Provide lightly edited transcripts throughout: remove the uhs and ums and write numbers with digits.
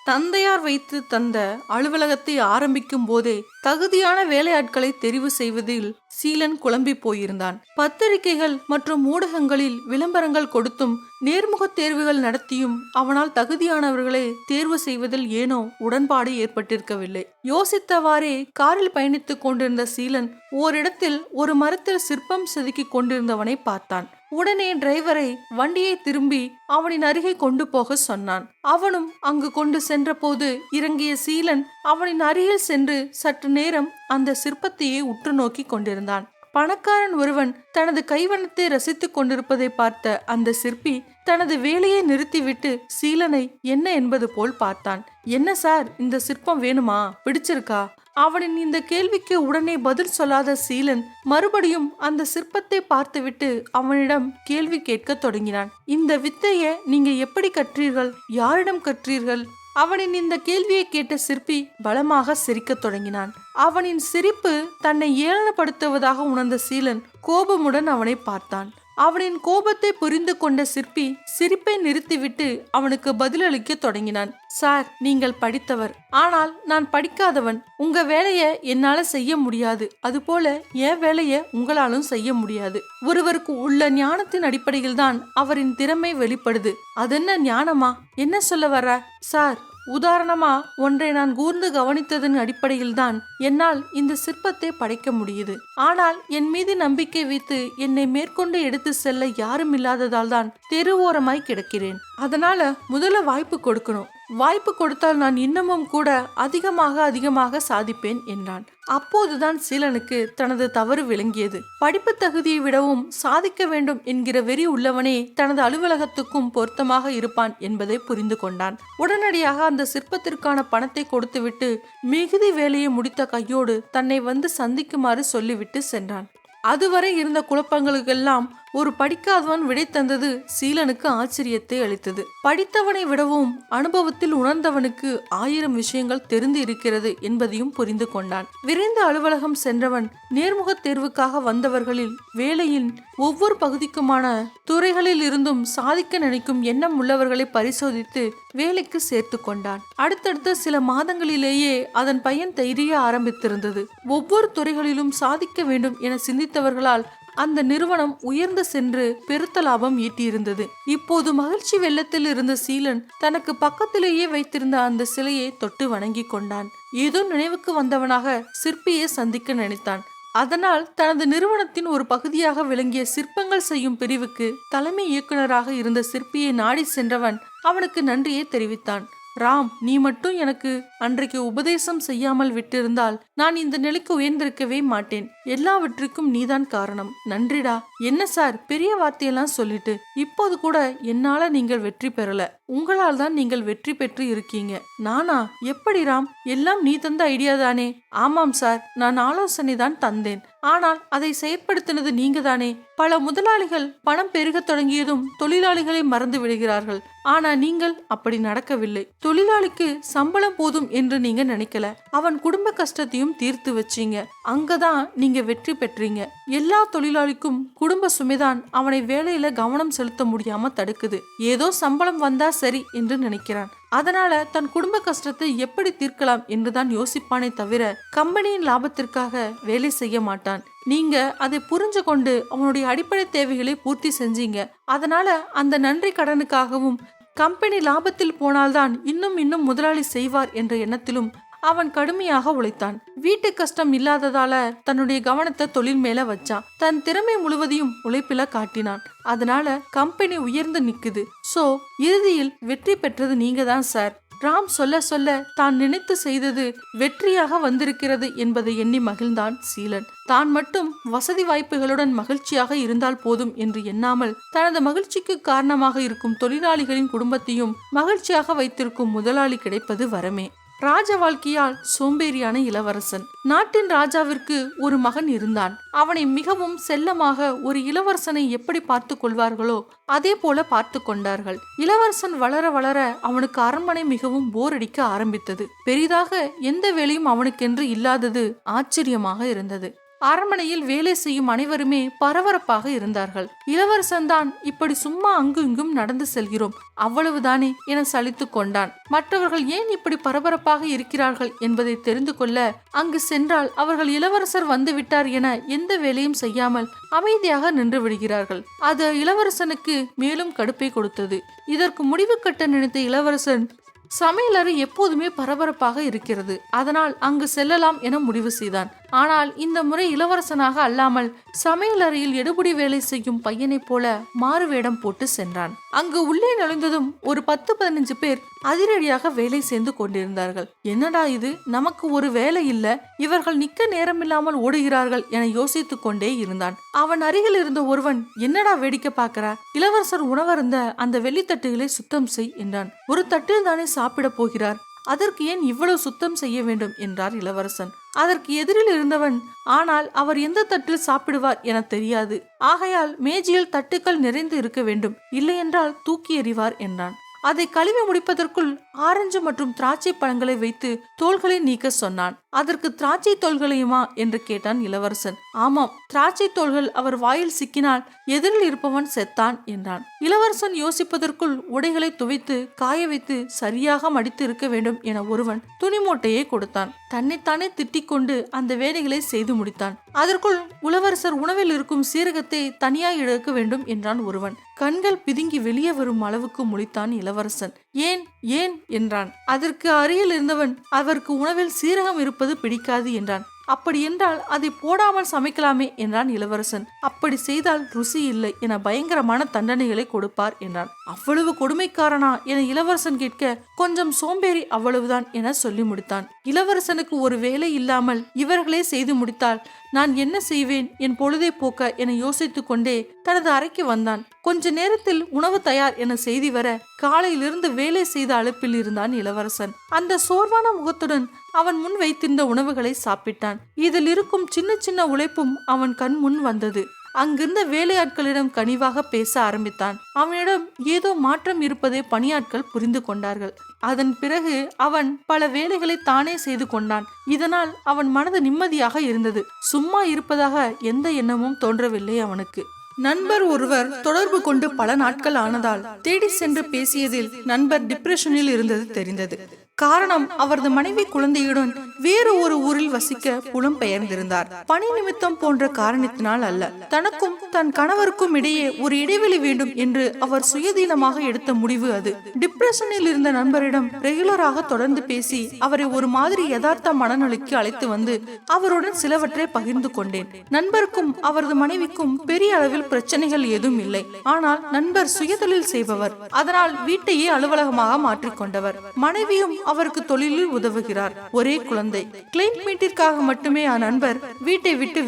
தந்தையார் வைத்து தந்த அலுவலகத்தை ஆரம்பிக்கும் போதே தகுதியான வேலையாட்களை தெரிவு செய்வதில் சீலன் குழம்பி போயிருந்தான். பத்திரிகைகள் மற்றும் ஊடகங்களில் விளம்பரங்கள் கொடுத்தும் நேர்முக தேர்வுகள் நடத்தியும் அவனால் தகுதியானவர்களை தேர்வு செய்வதில் ஏனோ உடன்பாடு ஏற்பட்டிருக்கவில்லை. யோசித்தவாறே காரில் பயணித்துக் கொண்டிருந்த சீலன் ஓரிடத்தில் ஒரு மரத்தில் சிற்பம் செதுக்கி கொண்டிருந்தவனை பார்த்தான். உடனே டிரைவரை வண்டியை திரும்பி அவனின் அருகே கொண்டு போக சொன்னான். அவனும் அங்கு கொண்டு சென்ற போது இறங்கிய சீலன் அவனின் அருகில் சென்று சற்று நேரம் அந்த சிற்பத்தையே உற்று நோக்கி கொண்டிருந்தான். பணக்காரன் ஒருவன் தனது கைவண்ணத்தை ரசித்துக் கொண்டிருப்பதை பார்த்த அந்த சிற்பி தனது வேலையை நிறுத்திவிட்டு சீலனை என்ன என்பது போல் பார்த்தான். என்ன சார், இந்த சிற்பம் வேணுமா? பிடிச்சிருக்கா? அவனின் இந்த கேள்விக்கு உடனே பதில் சொல்லாத சீலன் மறுபடியும் அந்த சிற்பத்தை பார்த்துவிட்டு அவனிடம் கேள்வி கேட்க தொடங்கினான். இந்த வித்தையை நீங்க எப்படி கற்றீர்கள்? யாரிடம் கற்றீர்கள்? அவனின் இந்த கேள்வியை கேட்ட சிற்பி பலமாக சிரிக்க தொடங்கினான். அவனின் சிரிப்பு தன்னை ஏளனப்படுத்துவதாக உணர்ந்த சீலன் கோபமுடன் அவனை பார்த்தான். அவனின் கோபத்தை புரிந்து கொண்ட சிற்பி சிரிப்பை நிறுத்திவிட்டு அவனுக்கு பதிலளிக்க தொடங்கினான். சார், நீங்கள் படித்தவர், ஆனால் நான் படிக்காதவன். உங்க வேலையை என்னால செய்ய முடியாது, அதுபோல என் வேலையை உங்களாலும் செய்ய முடியாது. ஒருவருக்கு உள்ள ஞானத்தின் அடிப்படையில் தான் அவரின் திறமை வெளிப்படுது. அதென்ன ஞானமா? என்ன சொல்ல வர்ற? சார், உதாரணமா ஒன்றை நான் கூர்ந்து கவனித்ததன் அடிப்படையில் தான் என்னால் இந்த சிற்பத்தை படைக்க முடியுது. ஆனால் என் மீது நம்பிக்கை வைத்து என்னை மேற்கொண்டு எடுத்து செல்ல யாரும் இல்லாததால் தான் தெருவோரமாய் கிடக்கிறேன். அதனால முதல்ல வாய்ப்பு கொடுக்கணும். வாய்ப்பு கொடுத்தால் நான் இன்னமும் கூட அதிகமாக சாதிப்பேன் என்றான். அப்போதுதான் சீலனுக்கு தனது தவறு விளங்கியது. படிப்பு தகுதியை விடவும் சாதிக்க வேண்டும் என்கிற வெறி உள்ளவனே தனது அலுவலகத்துக்கும் பொருத்தமாக இருப்பான் என்பதை புரிந்து கொண்டான். உடனடியாக அந்த சிற்பத்திற்கான பணத்தை கொடுத்துவிட்டு மிகுதி வேலையை முடித்த கையோடு தன்னை வந்து சந்திக்குமாறு சொல்லிவிட்டு சென்றான். அதுவரை இருந்த குழப்பங்களுக்கெல்லாம் ஒரு படிக்காதவன் விடை தந்தது சீலனுக்கு ஆச்சரியத்தை அளித்தது. படித்தவனை விடவும் அனுபவத்தில் உணர்ந்தவனுக்கு 1000 விஷயங்கள் தெரிந்து இருக்கிறது என்பதையும் புரிந்து கொண்டான். விரைந்த அலுவலகம் சென்றவன் நேர்முக தேர்வுக்காக வந்தவர்களில் வேலையின் ஒவ்வொரு பகுதிக்குமான துறைகளில் இருந்தும் சாதிக்க நினைக்கும் எண்ணம் உள்ளவர்களை பரிசோதித்து வேலைக்கு சேர்த்து கொண்டான். அடுத்தடுத்த சில மாதங்களிலேயே அதன் பயன் தெரிய ஆரம்பித்திருந்தது. ஒவ்வொரு துறைகளிலும் சாதிக்க வேண்டும் என சிந்தித்தவர்களால் அந்த நிறுவனம் உயர்ந்து சென்று பெருத்த லாபம் ஈட்டியிருந்தது. இப்போது மகிழ்ச்சி வெள்ளத்தில் இருந்த சீலன் தனக்கு பக்கத்திலேயே வைத்திருந்த அந்த சிலையை தொட்டு வணங்கி கொண்டான். ஏதோ நினைவுக்கு வந்தவனாக சிற்பியை சந்திக்க நினைத்தான். அதனால் தனது நிறுவனத்தின் ஒரு பகுதியாக விளங்கிய சிற்பங்கள் செய்யும் பிரிவுக்கு தலைமை இயக்குநராக இருந்த சிற்பியை நாடி சென்றவன் அவனுக்கு நன்றியை தெரிவித்தான். ராம், நீ மட்டும் எனக்கு அன்றைக்கு உபதேசம் செய்யாமல் விட்டிருந்தால் நான் இந்த நிலைக்கு உயர்ந்திருக்கவே மாட்டேன். எல்லாவற்றுக்கும் நீதான் காரணம். நன்றிடா. என்ன சார், பெரிய வார்த்தையெல்லாம் சொல்லிட்டு இப்போது கூட என்னால நீங்கள் வெற்றி பெறல. உங்களால் தான் நீங்கள் வெற்றி பெற்று இருக்கீங்க. நானா? எப்படி ராம்? எல்லாம் நீ தந்த ஐடியா தானே? ஆமாம் சார், நான் ஆலோசனை தான் தந்தேன். ஆனால் அதை செயற்படுத்தினது நீங்க தானே. பல முதலாளிகள் பணம் பெருக தொடங்கியதும் தொழிலாளிகளை மறந்து விடுகிறார்கள். ஆனா நீங்கள் அப்படி நடக்கவில்லை. தொழிலாளிக்கு சம்பளம் போதும் என்று நீங்க நினைக்கல. அவன் குடும்ப கஷ்டத்தையும் தீர்த்து வச்சீங்க. அங்கதான் நீங்க வெற்றி பெற்றீங்க. எல்லா தொழிலாளிக்கும் குடும்ப சுமைதான் அவனை வேலையில கவனம் செலுத்த முடியாம தடுக்குது. ஏதோ சம்பளம் வந்தா சரி என்று நினைக்கிறான். அதனால தன் குடும்ப கஷ்டத்தை எப்படி தீர்க்கலாம் என்றுதான் யோசிப்பானே தவிர கம்பெனியின் லாபத்திற்காக வேலை செய்ய மாட்டான். நீங்க அதை புரிஞ்சு கொண்டு அவனுடைய அடிப்படை தேவைகளை பூர்த்தி செஞ்சீங்க. அதனால அந்த நன்றி கடனுக்காகவும் கம்பெனி லாபத்தில் போனால்தான் இன்னும் முதலாளி செய்வார் என்ற எண்ணத்திலும் அவன் கடுமையாக உழைத்தான். வீட்டு கஷ்டம் இல்லாததால தன்னுடைய கவனத்தை தொழில் மேல வச்சான். தன் திறமை முழுவதையும் உழைப்பில காட்டினான். அதனால கம்பெனி உயர்ந்து நிக்குது. சோ இறுதியில் வெற்றி பெற்றது நீங்க தான் சார். ராம் சொல்ல தான் நினைத்து செய்தது வெற்றியாக வந்திருக்கிறது என்பதை எண்ணி மகிழ்ந்தான் சீலன். தான் மட்டும் வசதி வாய்ப்புகளுடன் மகிழ்ச்சியாக இருந்தால் போதும் என்று எண்ணாமல் தனது மகிழ்ச்சிக்கு காரணமாக இருக்கும் தொழிலாளிகளின் குடும்பத்தையும் மகிழ்ச்சியாக வைத்திருக்கும் முதலாளி கிடைப்பது வரமே. ராஜ வாழ்க்கையால் சோம்பேறியான இளவரசன். நாட்டின் ராஜாவிற்கு ஒரு மகன் இருந்தான். அவனை மிகவும் செல்லமாக ஒரு இளவரசனை எப்படி பார்த்து கொள்வார்களோ அதே போல பார்த்து கொண்டார்கள். இளவரசன் வளர வளர அவனுக்கு அரண்மனை மிகவும் போர் அடிக்க ஆரம்பித்தது. பெரிதாக எந்த வேலையும் அவனுக்கென்று இல்லாதது ஆச்சரியமாக இருந்தது. அரண்மனையில் வேலை செய்யும் அனைவருமே பரபரப்பாக இருந்தார்கள். இளவரசன் தான் இப்படி சும்மா அங்கு இங்கும் நடந்து செல்கிறோம், அவ்வளவுதானே என சலித்து கொண்டான். மற்றவர்கள் ஏன் இப்படி பரபரப்பாக இருக்கிறார்கள் என்பதை தெரிந்து கொள்ள அங்கு சென்றால் அவர்கள் இளவரசர் வந்துவிட்டார் என எந்த வேலையும் செய்யாமல் அமைதியாக நின்று விடுகிறார்கள். அது இளவரசனுக்கு மேலும் கடுப்பை கொடுத்தது. இதற்கு முடிவு கட்ட நினைத்த இளவரசன் சமையலறை எப்போதுமே பரபரப்பாக இருக்கிறது, அதனால் அங்கு செல்லலாம் என முடிவு செய்தான். ஆனால் இந்த முறை இளவரசனாக அல்லாமல் சமையலறையில் எடுபடி வேலை செய்யும் பையனைப் போல மாறுவேடம் போட்டு சென்றான். அங்கு உள்ளே நுழைந்ததும் ஒரு 10-15 பேர் அதிரடியாக வேலை செய்து கொண்டிருந்தார்கள். என்னடா இது, நமக்கு ஒரு வேலை இல்ல, இவர்கள் நிக்க நேரமில்லாமல் ஓடுகிறார்கள் என யோசித்துக் கொண்டே இருந்தான். அவன் அருகில் இருந்த ஒருவன், என்னடா வேடிக்கை பார்க்கிறா, இளவரசர் உணவருந்த அந்த வெள்ளித்தட்டுகளை சுத்தம் செய் என்றான். ஒரு தட்டில் தானே சாப்பிட போகிறார், அதற்கு ஏன் இவ்வளவு சுத்தம் செய்ய வேண்டும் என்றார் இளவரசன். அதற்கு எதிரில் இருந்தவன், ஆனால் அவர் எந்த தட்டில் சாப்பிடுவார் என தெரியாது, ஆகையால் மேஜையில் தட்டுக்கள் நிறைந்து இருக்க வேண்டும், இல்லையென்றால் தூக்கி எறிவார் என்றான். அதை கழுவி முடிப்பதற்குள் ஆரஞ்சு மற்றும் திராட்சை பழங்களை வைத்து தோள்களை நீக்க சொன்னான். அதற்கு திராட்சை தோள்களையுமா என்று கேட்டான் இளவரசன். ஆமாம், திராட்சை தோள்கள் அவர் வாயில் சிக்கினால் எதிரில் இருப்பவன் செத்தான் என்றான். இளவரசன் யோசிப்பதற்குள் உடைகளை துவைத்து காய வைத்து சரியாக மடித்து இருக்க வேண்டும் என ஒருவன் துணி மூட்டையை கொடுத்தான். தன்னைத்தானே திட்டிக் கொண்டு அந்த வேலைகளை செய்து முடித்தான். அதற்குள் இளவரசர் உணவில் இருக்கும் சீரகத்தை தனியாய் இழக்க வேண்டும் என்றான் ஒருவன். கண்கள் பிதுங்கி வெளியே வரும் அளவுக்கு முழித்தான் இளவரசன். ஏன் ஏன் என்றான். அதற்கு அருகில் இருந்தவன், அவருக்கு உணவில் சீரகம் இருப்பது பிடிக்காது என்றான். அப்படி என்றால் அதை போடாமல் சமைக்கலாமே என்றான் இளவரசன். அப்படி செய்தால் ருசி இல்லை என பயங்கரமான தண்டனைகளை கொடுப்பார் என்றான். அவ்வளவு கொடுமைக்காரனா என இளவரசன் கேட்க, கொஞ்சம் சோம்பேறி அவ்வளவுதான் என சொல்லி முடித்தான். இளவரசனுக்கு ஒரு வேலை இல்லாமல் இவர்களே செய்து முடித்தால் நான் என்ன செய்வேன், என் பொழுதை போக்க என யோசித்துக் கொண்டே தனது அறைக்கு வந்தான். கொஞ்ச நேரத்தில் உணவு தயார் என செய்தி வர காலையிலிருந்து வேலை செய்த அலுப்பில் இருந்தான் இளவரசன். அந்த சோர்வான முகத்துடன் அவன் முன் வைத்திருந்த உணவுகளை சாப்பிட்டான். இதில் இருக்கும் சின்ன சின்ன உழைப்பும் அவன் கண் முன் வந்தது. அங்கிருந்த வேலையாட்களிடம் கனிவாக பேச ஆரம்பித்தான். அவனிடம் ஏதோ மாற்றம் இருப்பதை பணியாட்கள் புரிந்து கொண்டார்கள். அதன் பிறகு அவன் பல வேலைகளை தானே செய்து கொண்டான். இதனால் அவன் மனது நிம்மதியாக இருந்தது. சும்மா இருப்பதாக எந்த எண்ணமும் தோன்றவில்லை அவனுக்கு. நண்பர் ஒருவர் தொடர்பு கொண்டு பல நாட்கள் ஆனதால் தேடி சென்று பேசியதில் நண்பர் டிப்ரெஷனில் இருந்தது தெரிந்தது. காரணம், அவரது மனைவி குழந்தையுடன் வேறு ஒரு ஊரில் வசிக்க புலம்பெயர்ந்திருந்தார். பணி நிமித்தம் போன்ற காரணத்தினால் அல்ல, தனக்கும் தன் கணவருக்கும் இடையே ஒரு இடைவெளி வேண்டும் என்று அவர் சுயதீனமாக எடுத்த முடிவு அது. டிப்ரெஷனில் இருந்த நண்பரிடம் ரெகுலராக தொடர்ந்து பேசி அவரை ஒரு மாதிரி யதார்த்த மனநிலைக்கு அழைத்து வந்து அவருடன் சிலவற்றை பகிர்ந்து கொண்டேன். நண்பருக்கும் அவரது மனைவிக்கும் பெரிய அளவில் பிரச்சனைகள் ஏதும் இல்லை. ஆனால் நண்பர் சுயதொழில் செய்பவர், அதனால் வீட்டையே அலுவலகமாக மாற்றிக்கொண்டவர். மனைவியும் அவருக்கு தொழிலில் உதவுகிறார். ஒரே குழந்தை. கிளைண்ட் மீட்டிற்காக மட்டுமே நண்பர் வீட்டை விட்டு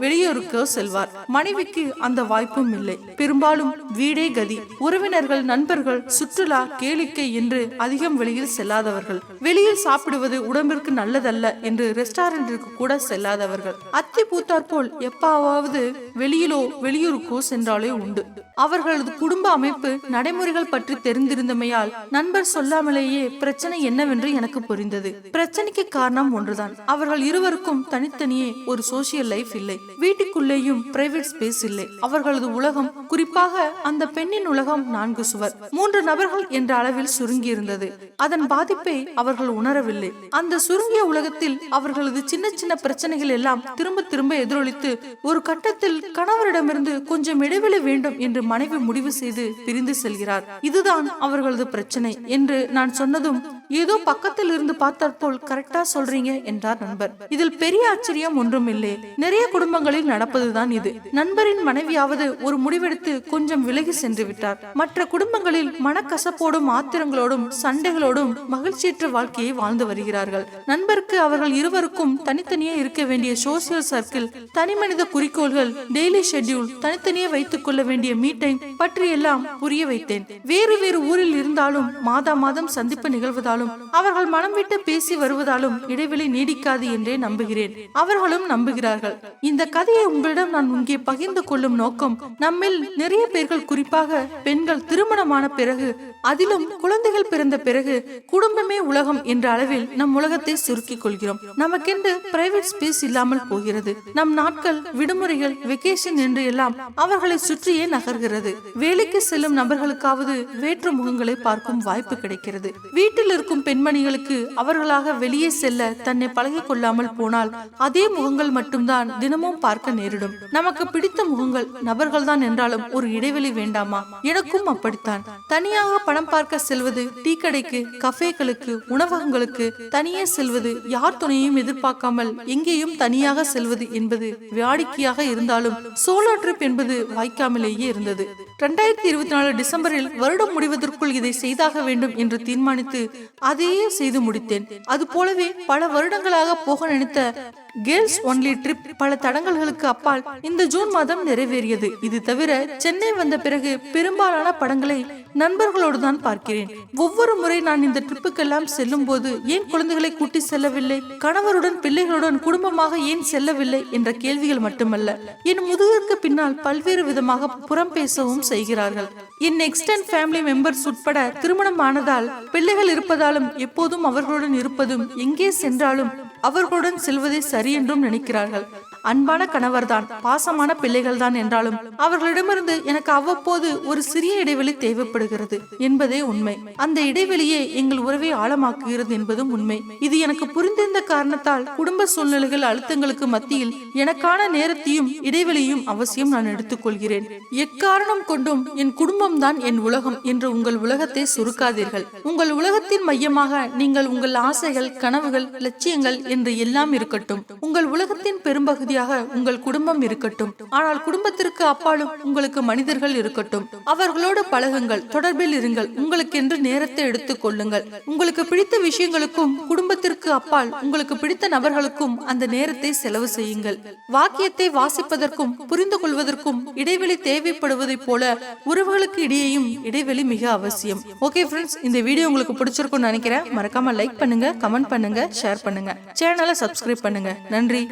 வெளியூருக்கோ செல்வார். மனைவிக்கு அந்த வாய்ப்பும் இல்லை. பெரும்பாலும் வீடே கதி. உறவினர்கள், நண்பர்கள், சுற்றுலா, கேளிக்கை என்று அதிகம் வெளியில் செல்லாதவர்கள். வெளியில் சாப்பிடுவது உடம்பிற்கு நல்லதல்ல என்று ரெஸ்டாரண்டிற்கு கூட செல்லாதவர்கள். அத்தி பூத்தார் போல் எப்பாவது வெளியூருக்கோ சென்றாலே உண்டு. அவர்களது குடும்ப அமைப்பு நடைமுறைகள் பற்றி தெரிந்திருந்தமையால் நண்பர் சொல்லாமலேயே பிரச்சனை என்னவென்று எனக்கு புரிந்தது. பிரச்சனைக்கு காரணம் ஒன்றுதான். அவர்கள் இருவருக்கும் தனித்தனியே ஒரு சோசியல் லைஃப் இல்லை. வீட்டுக்குள்ளேயும் பிரைவேட் ஸ்பேஸ் இல்லை. அவர்களது உலகம், குறிப்பாக அந்த பெண்ணின் உலகம் 4 சுவர், 3 நபர்கள் என்ற அளவில் சுருங்கி இருந்தது. அதன் பாதிப்பை அவர்கள் உணரவில்லை. அந்த சுருங்கிய உலகத்தில் அவர்களது சின்ன சின்ன பிரச்சனைகள் எல்லாம் திரும்ப திரும்ப எதிரொலித்து ஒரு கட்டத்தில் கணவரிடமிருந்து கொஞ்சம் இடைவெளி வேண்டும் என்று மனைவி முடிவு செய்து பிரிந்து செல்கிறார். இதுதான் அவர்களது பிரச்சனை என்று நான் சொன்னதும், ஏதோ பக்கத்தில் இருந்து பார்த்தாற் போல் கரெக்டா சொல்றீங்க என்றார் நண்பர். இதில் பெரிய ஆச்சரியம் ஒன்றும் இல்லை. நிறைய குடும்பங்களில் நடப்பதுதான் இது. நண்பரின் மனைவியாவது ஒரு முடிவெடுத்து கொஞ்சம் விலகி சென்று விட்டார். மற்ற குடும்பங்களில் மனக்கசப்போடும் ஆத்திரங்களோடும் சண்டைகளோடும் மகிழ்ச்சியற்ற வாழ்க்கையை வாழ்ந்து வருகிறார்கள். நண்பருக்கு அவர்கள் இருவருக்கும் தனித்தனியே இருக்க வேண்டிய சோசியல் சர்க்கிள், தனிமனித குறிக்கோள்கள், டெய்லி ஷெட்யூல், தனித்தனியே வைத்துக் கொள்ள வேண்டிய மீட்டிங் பற்றி எல்லாம் புரிய வைத்தேன். வேறு வேறு ஊரில் இருந்தாலும் மாதா மாதம் சந்திப்பு நிகழ்வதால் இருந்தாலும் அவர்கள் மனம் விட்டு பேசி வருவதாலும் இடைவெளி நீடிக்காது என்றே நம்புகிறேன். அவர்களும் நம்புகிறார்கள். இந்த கதையை உங்களிடம் நான் இங்கே பகிர்ந்து கொள்ளும் நோக்கம், நம்மில் நிறைய பேர்கள், குறிப்பாக பெண்கள் திருமணமான பிறகு, அதிலும் குழந்தைகள் பிறந்த பிறகு குடும்பமே உலகம் என்ற அளவில் நம் உலகத்தை சுருக்கிக் கொள்கிறோம். நமக்கென்று பிரைவேட் ஸ்பேஸ் இல்லாமல் போகிறது. நம் நாட்கள், விடுமுறைகள், வெகேஷன் என்று எல்லாம் அவர்களை சுற்றியே நகர்கிறது. வேலைக்கு செல்லும் நபர்களுக்காவது வேற்று முகங்களை பார்க்கும் வாய்ப்பு கிடைக்கிறது. வீட்டில் இருக்கும் பெண்மணிகளுக்கு அவர்களாக வெளியே செல்ல தன்னை பழகிக் கொள்ளாமல் போனால் அதே முகங்கள் மட்டும்தான் தினமும் பார்க்க நேரிடும். நமக்கு பிடித்த முகங்கள், நபர்கள் தான் என்றாலும் ஒரு இடைவெளி வேண்டாமா? எனக்கும் அப்படித்தான். தனியாக படம் பார்க்க செல்வது, டீ கடைக்கு, கஃபேகளுக்கு, உணவகங்களுக்கு தனியே செல்வது, யார் துணையும் எதிர்பார்க்காமல் எங்கேயும் தனியாக செல்வது என்பது வாடிக்கையாக இருந்தாலும் சோலோ ட்ரிப் என்பது வாய்க்காமலேயே இருந்தது. 2024 டிசம்பரில் வருடம் முடிவதற்குள் இதை செய்தாக வேண்டும் என்று தீர்மானித்து அதையே செய்து முடித்தேன். அது போலவே பல வருடங்களாக போக நினைத்த கேர்ள்ஸ் ஒன்லி ட்ரிப் பல தடங்கல்களுக்கு அப்பால் இந்த ஜூன் மாதம் நிறைவேறியது. இது தவிர சென்னை வந்த பிறகு பெரும்பாலான படங்களை நண்பர்களோடு தான் பார்க்கிறேன். ஒவ்வொரு முறை நான் இந்த ட்ரிப்புக்கெல்லாம் செல்லும் போது ஏன் குழந்தைகளை கூட்டி செல்லவில்லை, கணவருடன் பிள்ளைகளுடன் குடும்பமாக ஏன் செல்லவில்லை என்ற கேள்விகள் மட்டுமல்ல, என் முதுகிற்கு பின்னால் பல்வேறு விதமாக புறம் பேசவும் செய்கிறார்கள். என் எக்ஸ்டெண்ட் ஃபேமிலி மெம்பர்ஸ் உட்பட திருமணம் ஆனதால், பிள்ளைகள் இருப்பதாலும், எப்போதும் அவர்களுடன் இருப்பதும், எங்கே சென்றாலும் அவர்களுடன் செல்வதே சரி என்றும் நினைக்கிறார்கள். அன்பான கணவர்தான், பாசமான பிள்ளைகள் தான் என்றாலும் அவர்களிடமிருந்து எனக்கு அவ்வப்போது ஒரு சிறிய இடைவெளி தேவைப்படுகிறது என்பதே உண்மை. அந்த இடைவெளியே எங்கள் உறவை ஆழமாக்குகிறது என்பதும் உண்மை. இது எனக்கு புரிந்திருந்த காரணத்தால் குடும்ப சூழ்நிலைகள், அழுத்தங்களுக்கு மத்தியில் எனக்கான நேரத்தையும் இடைவெளியும் அவசியம் நான் எடுத்துக்கொள்கிறேன். எக்காரணம் கொண்டும் என் குடும்பம் தான் என் உலகம் என்று உங்கள் உலகத்தை சுருக்காதீர்கள். உங்கள் உலகத்தின் மையமாக நீங்கள், உங்கள் ஆசைகள், கனவுகள், லட்சியங்கள் என்று எல்லாம் இருக்கட்டும். உங்கள் உலகத்தின் பெரும்பகுதி உங்கள் குடும்பம் இருக்கட்டும். ஆனால் குடும்பத்திற்கு அப்பாலும் உங்களுக்கு மனிதர்கள் இருக்கட்டும். அவர்களோடு பழகுங்கள், தொடர்பில் இருங்கள், உங்களுக்கென்று நேரத்தை எடுத்துக் கொள்ளுங்கள். உங்களுக்கு பிடித்த விஷயங்களுக்கும் குடும்பத்திற்கு அப்பால் உங்களுக்கு பிடித்த நபர்களுக்கும் அந்த நேரத்தை செலவு செய்யுங்கள். வாக்கியத்தை வாசிப்பதற்கும் புரிந்து கொள்வதற்கும் இடைவெளி தேவைப்படுவதை போல உறவுகளுக்கு இடையேயும் இடைவெளி மிக அவசியம். ஓகே ஃப்ரெண்ட்ஸ், இந்த வீடியோ உங்களுக்கு பிடிச்சிருக்கும்னு நினைக்கிறேன். மறக்காம லைக் பண்ணுங்க, கமெண்ட் பண்ணுங்க, ஷேர் பண்ணுங்க, சேனலை சப்ஸ்கிரைப் பண்ணுங்க. நன்றி.